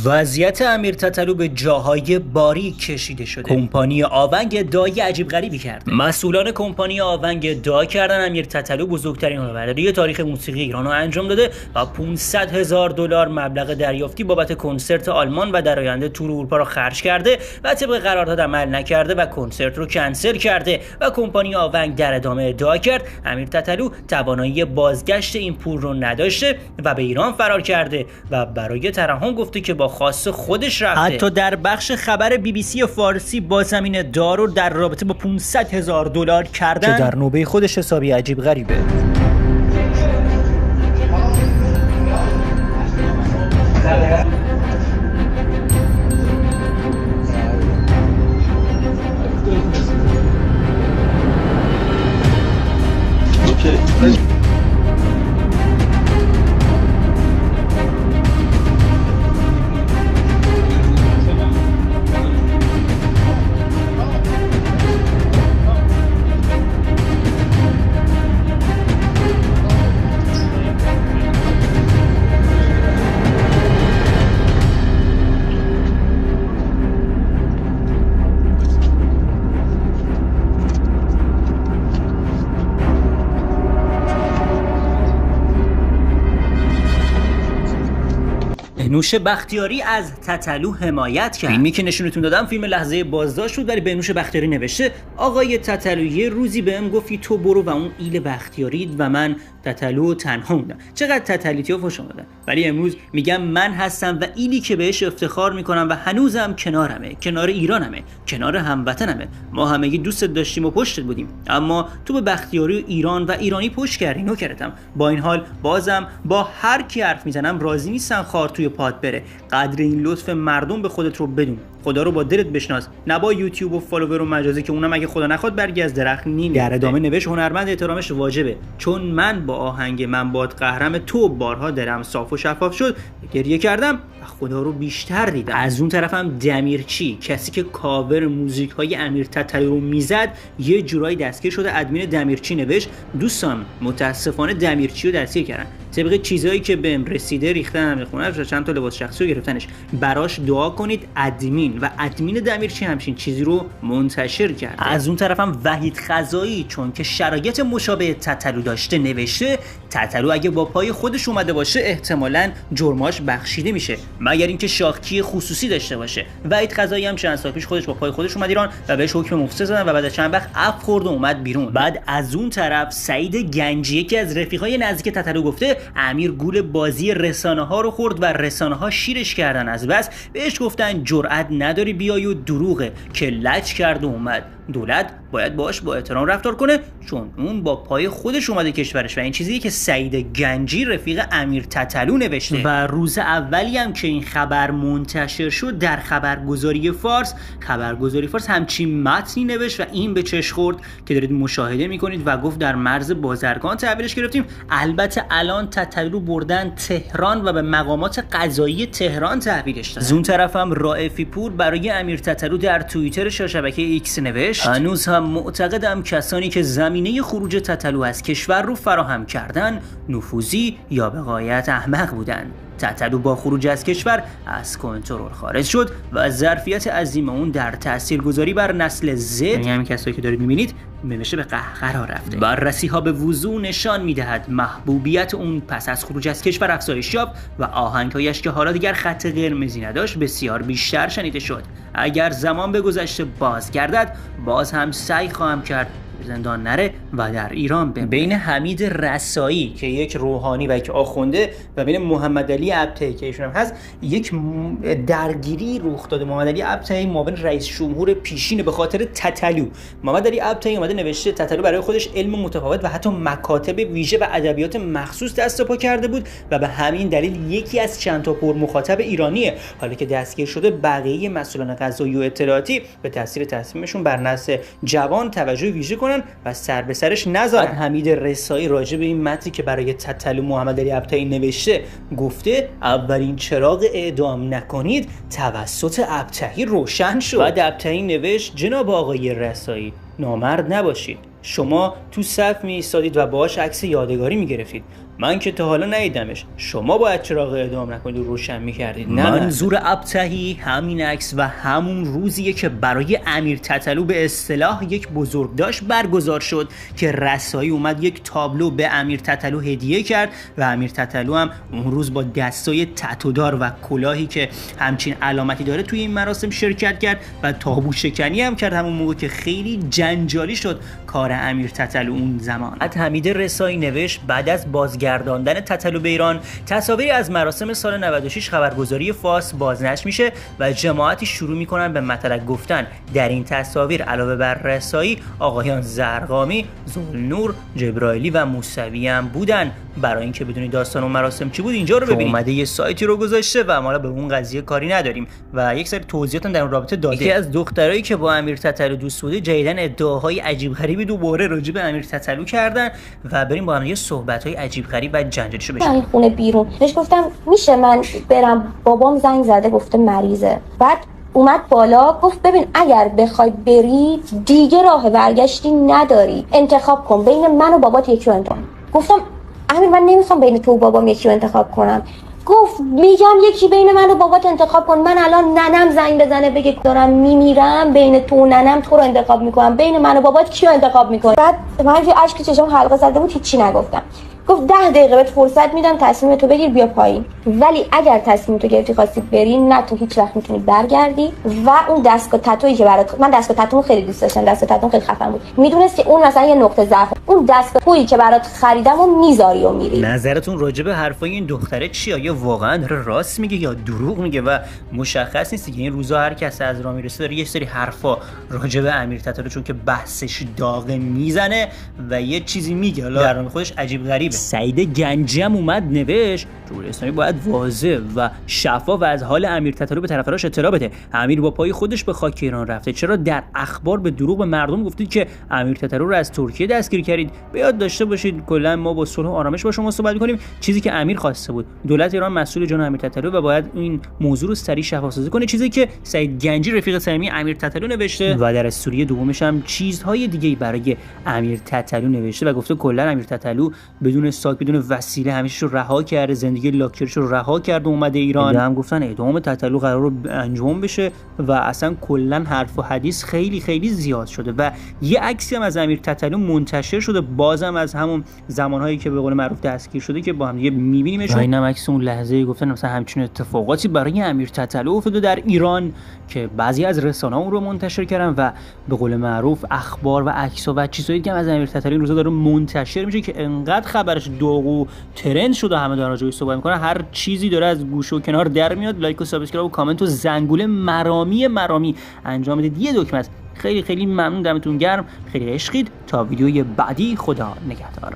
وضعیت امیر تتلو به جاهای باریک کشیده شده. کمپانی آونگ ادعای عجیب غریبی کرد. مسئولان کمپانی آونگ ادعا کردن امیر تتلو بزرگترین هنرمندی تاریخ موسیقی ایران رو انجام داده و $500,000 مبلغ دریافتی بابت کنسرت آلمان و در آینده تور اروپا را خرج کرده و طبق قرارداد عمل نکرده و کنسرت رو کنسل کرده. و کمپانی آونگ در ادامه ادعا کرد امیر تتلو توانایی بازگشت این پول رو نداشته و به ایران فرار کرده و برای ترحم گفته که با خواست خودش رفته. حتی در بخش خبر BBC فارسی باز همین ادعا رو در رابطه با $500,000 کردن که در نوبه خودش حسابی عجیب غریبه. بهنوش بختیاری از تتلو حمایت کرد. فیلمی که نشونتون دادم فیلم لحظه بازداشت بود، ولی بهنوش بختیاری نوشته آقای تتلو یه روزی بهم گفتی تو برو و اون ایل بختیاری و من تتلو تنها موندم. چقدر تتلیتی‌ها خوش اومدن. ولی امروز میگم من هستم و ایلی که بهش افتخار میکنم و هنوزم کنارمه، کنار ایرانمه، کنار هموطنمه. ما همگی دوستت داشتیم و پشتت بودیم، اما تو به بختیاری و ایران و ایرانی پشت کردی. نوکرتم. با این حال بازم با هر کی حرف میزنم راضی نیستم خار توی پات بره. قدر این لطف مردم به خودت رو بدون. خدا رو با دلت بشناس، نه با یوتیوب و فالوور و مجازی که اونم اگه خدا نخواد برگی از درخت نمیفته. در ادامه نوشت هنرمند احترامش واجبه، چون من با آهنگ من باد قهرم تو بارها دلم صاف و شفاف شد، گریه کردم و خدا رو بیشتر دیدم. از اون طرفم دمیرچی، کسی که کاور موزیک های امیر تتلو رو میزد، یه جورایی دستگیر شده. ادمین دمیرچی نوشت دوستان متاسفانه دمیرچی رو دستگیر کردن، طبق چیزایی که بهم رسیده ریختن خونه، چند تا لباس شخصی رو گرفتنش. براش دعا کنید. ادمین دمیرچی همچین چیزی رو منتشر کرده. از اون طرفم وحید خزایی، چون که شرایط مشابه تتلو داشته، نوشته تتلو اگه با پای خودش اومده باشه احتمالاً جرماش بخشیده میشه، مگر اینکه شاکی خصوصی داشته باشه. وحید خزایی هم چند سال پیش خودش با پای خودش اومد ایران و بهش حکم مفسد زدن و بعد از چند وقت عفو خورد و اومد بیرون. بعد از اون طرف سعید گنجی که از رفیقای نزدیک تتلو گفته امیر گول بازی رسانه‌ها رو خورد و رسانه‌ها شیرش کردن، از بس بهش گفتن جرأت نداری بیای و دروغه که لج کرد و اومد. دولت باید باش با احترام رفتار کنه، چون اون با پای خودش اومده کشورش. و این چیزیه که سعید گنجی رفیق امیر تتلو نوشته. و روز اولی هم که این خبر منتشر شد در خبرگزاری فارس همچین متنی نوشت و این به چشم خورد که دارید مشاهده میکنید و گفت در مرز بازرگان تحویلش گرفتیم. البته الان تتلو بردن تهران و به مقامات قضایی تهران تحویلش دادن. از اون طرفم رائفی پور برای امیر تتلو در توییتر شبکه ایکس نوشت هنوز هم معتقدم کسانی که زمینه خروج تتلو از کشور رو فراهم کردن نفوذی یا به غایت احمق بودن. تتلو با خروج از کشور از کنترل خارج شد و ظرفیت عظیم اون در تاثیرگذاری بر نسل Z، یعنی همین کسایی که دارید می‌بینید، به قهقرا رفته. بررسی‌ها به وضوح نشان می‌دهد محبوبیت اون پس از خروج از کشور افزایش یافت و آهنگ‌هایش که حالا دیگر خط قرمزی نداشت بسیار بیشتر شنیده شد. اگر زمان به گذشته بازگردد باز هم سعی خواهم کرد زندان نره و در ایران بین حمید رسایی که یک روحانی و یک آخونده و بین محمد علی ابطحی که ایشون هم هست یک درگیری رخ داده. محمد علی ابطحی معاون رئیس جمهور پیشین به خاطر تتلو. محمد علی ابطحی اومده نوشته تتلو برای خودش علم متفاوت و حتی مکاتب ویژه و ادبیات مخصوص دست پا کرده بود و به همین دلیل یکی از چند تا پر مخاطب ایرانیه. حالا که دستگیر شده بقیه مسئولان قضایی و اطلاعاتی به تاثیر تصمیمشون بر نسل جوان توجه ویژه کنن و سر به سرش نذارن. حمید رسایی راجع به این متنی که برای تتلو محمد علی ابطحی نوشته گفته اولین چراغ اعدام نکنید توسط ابطحی روشن شد. بعد ابطحی نوشت جناب آقای رسایی نامرد نباشید، شما تو صف می ایستادید و باهاش عکس یادگاری می گرفتید. من که تا حالا ندیدمش. شما باید چراغ اعدام نکنید و روشن می‌کردید. منظور ابتهی همین عکس و همون روزیه که برای امیر تتلو به اصطلاح یک بزرگداشت برگزار شد که رسایی اومد یک تابلو به امیر تتلو هدیه کرد و امیر تتلو هم اون روز با دستای تتودار و کلاهی که همچین علامتی داره توی این مراسم شرکت کرد و تابو شکنی هم کرد همون موقع که خیلی جنجالی شد کار امیر تتلو اون زمان. حمید رسایی نوشت بعد از بازگرداندن تتلو به ایران تصاویری از مراسم سال 96 خبرگزاری فارس بازنشر میشه و جماعتی شروع میکنن به مطلق گفتن. در این تصاویر علاوه بر رسایی آقایان زرقامی، ذوالنور، جبرائیلی و موسوی هم بودن. برای اینکه بدونید داستان اون مراسم چی بود اینجا رو ببینید. اومده یه سایتی رو گذاشته و ما به اون قضیه کاری نداریم و یک سری توضیحات در اون رابطه داده. یکی از دخترایی که با امیر تتلو دوست بوده جدیدن ادعاهای عجیب غریبی دوباره راجع به امیر تتلو کردن و بریم با هم یه صحبت‌های عجیب غریب و جنجالیشو بشنویم. من خونه بیرون بهش گفتم میشه من برم، بابام زنگ زده گفته مریضه. بعد اومد بالا گفت ببین اگر بخوای بری دیگه راه برگشتی نداری، انتخاب کن بین من و بابات یکی رو انتخاب. گفتم امیر من نمیخوام بین تو و بابام یکی رو انتخاب کنم. گفت میگم یکی بین من و بابات انتخاب کن. من الان ننم زنگ بزنه بگه دارم میمیرم، بین تو و ننم تو رو انتخاب میکنم، بین من و بابات کیو انتخاب میکنی؟ بعد من اشک چشم حلقه زده بود، هیچی نگفتم. گفت 10 دقیقه بهت فرصت میدم تصمیم تو بگیر بیا پایین، ولی اگر تصمیم تو گرفتی خواستی بری نه تو هیچ وقت میتونی برگردی. و اون دستگاه تتویی که برات، من دستگاه تتومو خیلی دوست داشتم، دستگاه تتوم خیلی خفن بود، میدونست که اون مثلا یه نقطه ضعف، اون دستگاه تتویی که برات خریدم و میذاری و میری. نظرتون راجع به حرفای این دختره چیه؟ یا واقعا داره راست میگه یا دروغ میگه؟ و مشخص نیست دیگه این روزا هر کس از راه میرسه داره یه سری حرفا راجع به امیر تتلو چون که بحثش داغه میزنه و یه چیزی میگه، حالا در نظر خودش عجیب غریبه. سعید گنجی هم اومد نوشت جمهوری اسلامی باید واضح و شفاف از حال امیر تتلو به طرفداراش اطلاع بده. امیر با پای خودش به خاک ایران رفته، چرا در اخبار به دروغ به مردم گفتید که امیر تتلو رو از ترکیه دستگیر کردید؟ به یاد داشته باشید کلا ما با صلح و آرامش با شما صحبت می‌کنیم، چیزی که امیر خواسته بود. دولت ایران مسئول جان امیر تتلو و باید این موضوع رو سریع شفاف سازی کنه، چیزی که سعید گنجی رفیق صمیمی امیر تتلو نوشته و در استوری دومش هم چیزهای دیگه‌ای برای امیر تتلو نوشته و گفته کلا امیر تتلو بدون ساک بدون وسیله همیشه رو رها کرده، زندگی لاکچریش رو رها کرد و اومده ایران. هم گفتن اعدام تتلو قرار رو انجام بشه و اصلا کلا حرف و حدیث خیلی خیلی زیاد شده و یه عکسی هم از امیر تتلو منتشر شده بازم از همون زمانهایی که به قول معروف دستگیر شده که با هم دیگه می‌بینیمش. اینم عکس اون لحظه گفتن مثلا همچین اتفاقاتی برای امیر تتلو افتاده در ایران که بعضی از رسانه‌ها اون رو منتشر کردن و به قول معروف اخبار و عکس‌ها و چیزایی که از امیر تتلو این روزا داره منتشر میشه که انقدر خبرش داغ و ترند شده همه دارن راجعش صحبت میکنن، هر چیزی داره از گوشه و کنار در میاد. لایک و سابسکرایب و کامنت و زنگوله مرامی انجام بدید. یه دکمه است. خیلی خیلی ممنون، دمتون گرم، خیلی عشقید. تا ویدیوی بعدی، خدا نگهدار.